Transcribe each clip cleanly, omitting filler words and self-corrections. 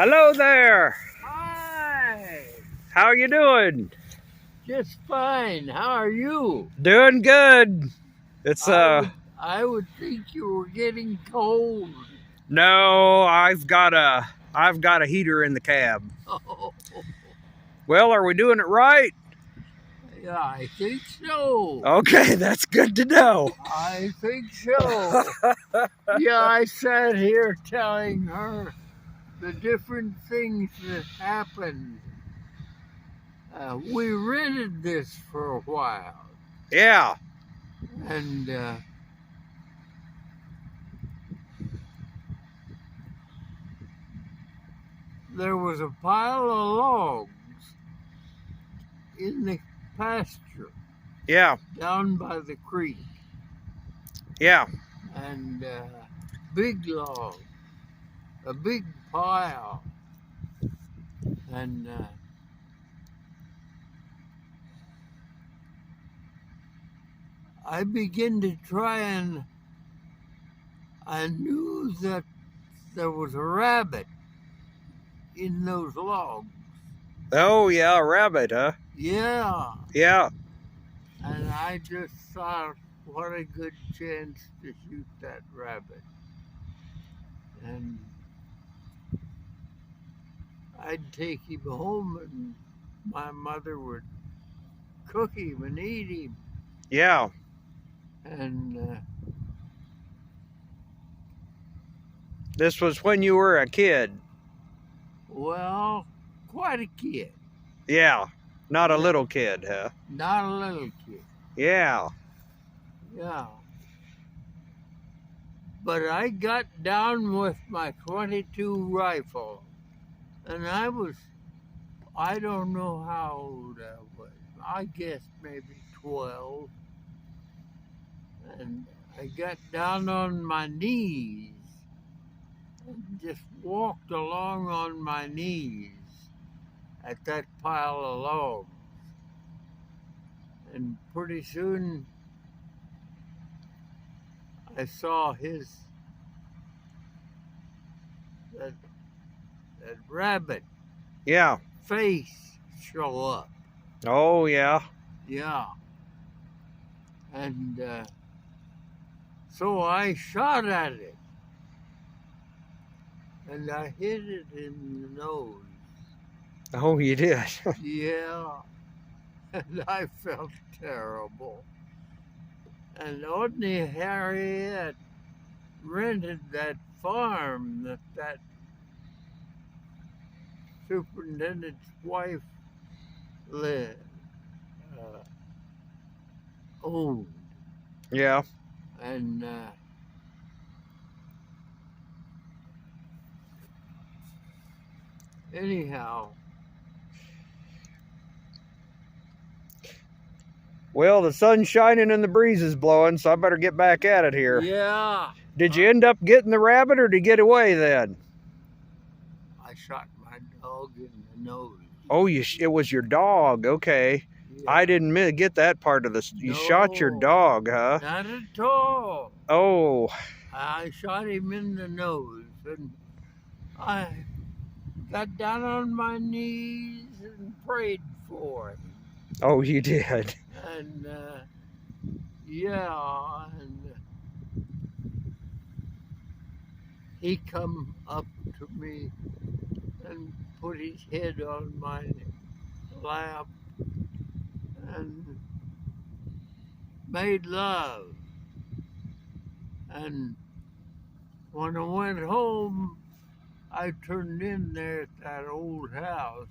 Hello there. Hi. How are you doing? Just fine. How are you? Doing good. It's I would think you were getting cold. no, I've got a heater in the cab. Oh, Well, are we doing it right? yeah, I think so. Okay, that's good to know. I think so. Yeah, I sat here telling her the different things that happened. We rented this for a while, Yeah. and there was a pile of logs in the pasture Yeah. down by the creek, Yeah. and big log, a big pile, and I began to try, and I knew that there was a rabbit in those logs. Oh yeah, a rabbit, huh? Yeah, Yeah. and I just thought, what a good chance to shoot that rabbit. And I'd take him home, and my mother would cook him and eat him. Yeah. And This was when you were a kid. well, quite a kid. Yeah. Not a little kid, huh? Not a little kid. Yeah. Yeah. But I got down with my 22 rifle, and I don't know how old I was. I guess maybe 12. And I got down on my knees and just walked along on my knees at that pile of logs. And pretty soon I saw that rabbit Yeah. face show up. Oh yeah. Yeah. And so I shot at it. And I hit it in the nose. Oh, you did. Yeah. And I felt terrible. And Odney Harriet rented that farm that superintendent's wife owned. Yeah. And anyhow, Well, the sun's shining and the breeze is blowing, so I better get back at it here. yeah, Did you end up getting the rabbit, or did you get away then? I shot my dog in the nose. Oh, it was your dog. Okay. Yeah. I didn't get that part of this. You shot your No, dog, huh? Not at all. Oh. I shot him in the nose, and I got down on my knees and prayed for him. Oh, you did. And yeah, and he come up to me and put his head on my lap and made love. And when I went home, I turned in there at that old house,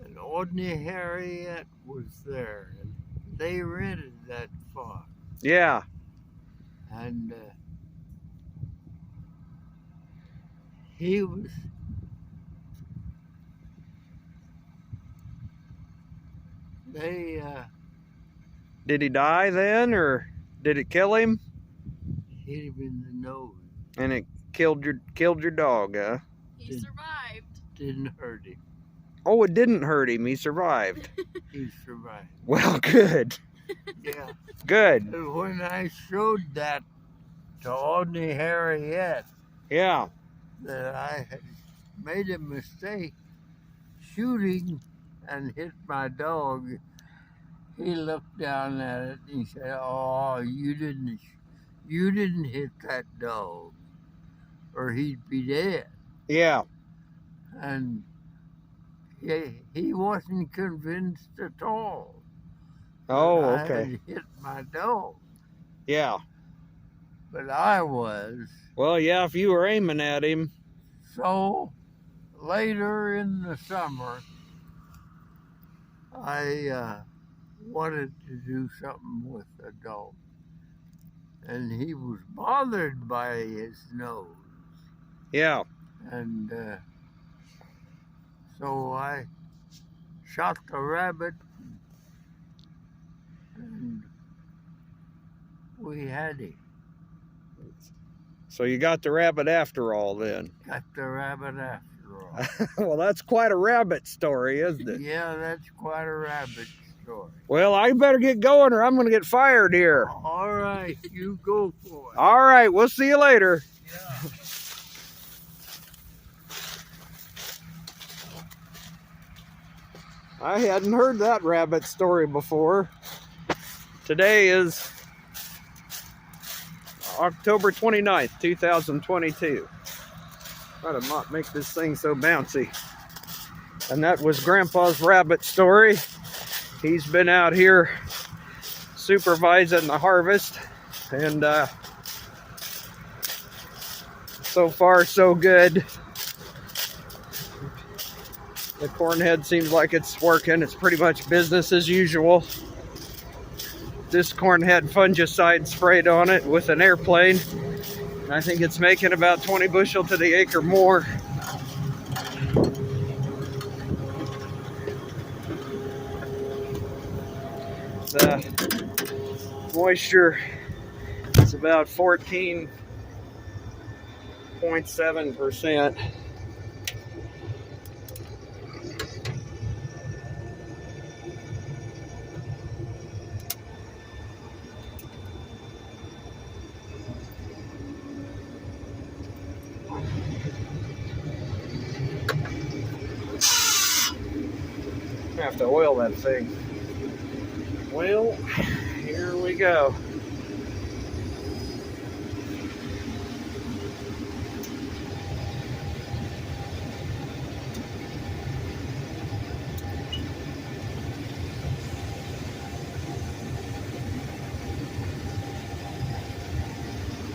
and Odney Harriet was there, and they rented that farm. Yeah. And they Did he die then, or did it kill him? hit him in the nose. And it killed your dog, huh? He survived. Didn't hurt him. Oh, it didn't hurt him. He survived. He survived. Well, good. Yeah. Good. And when I showed that to Odney Harriet, Yeah. that I had made a mistake shooting and hit my dog. He looked down at it and he said, "Oh, you didn't hit that dog, or he'd be dead." Yeah. And he wasn't convinced at all. Oh, I okay. had hit my dog, Yeah. but I was. Well, yeah, if you were aiming at him. So later in the summer, I wanted to do something with the dog, and he was bothered by his nose. Yeah. And so I shot the rabbit, and we had him. So you got the rabbit after all then. Got the rabbit after all. Well, that's quite a rabbit story, isn't it? Yeah, that's quite a rabbit story. Well, I better get going or I'm going to get fired here. All right, you go for it. All right, we'll see you later. Yeah. I hadn't heard that rabbit story before. Today is October 29th, 2022. Try to not make this thing so bouncy. And that was Grandpa's rabbit story. He's been out here supervising the harvest, and so far so good. The corn head seems like it's working. It's pretty much business as usual. This corn had fungicide sprayed on it with an airplane. I think it's making about 20 bushel to the acre more. The moisture is about 14.7%. I have to oil that thing. Well, here we go.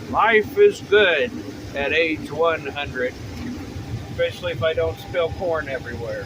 Life is good at age 100, especially if I don't spill corn everywhere.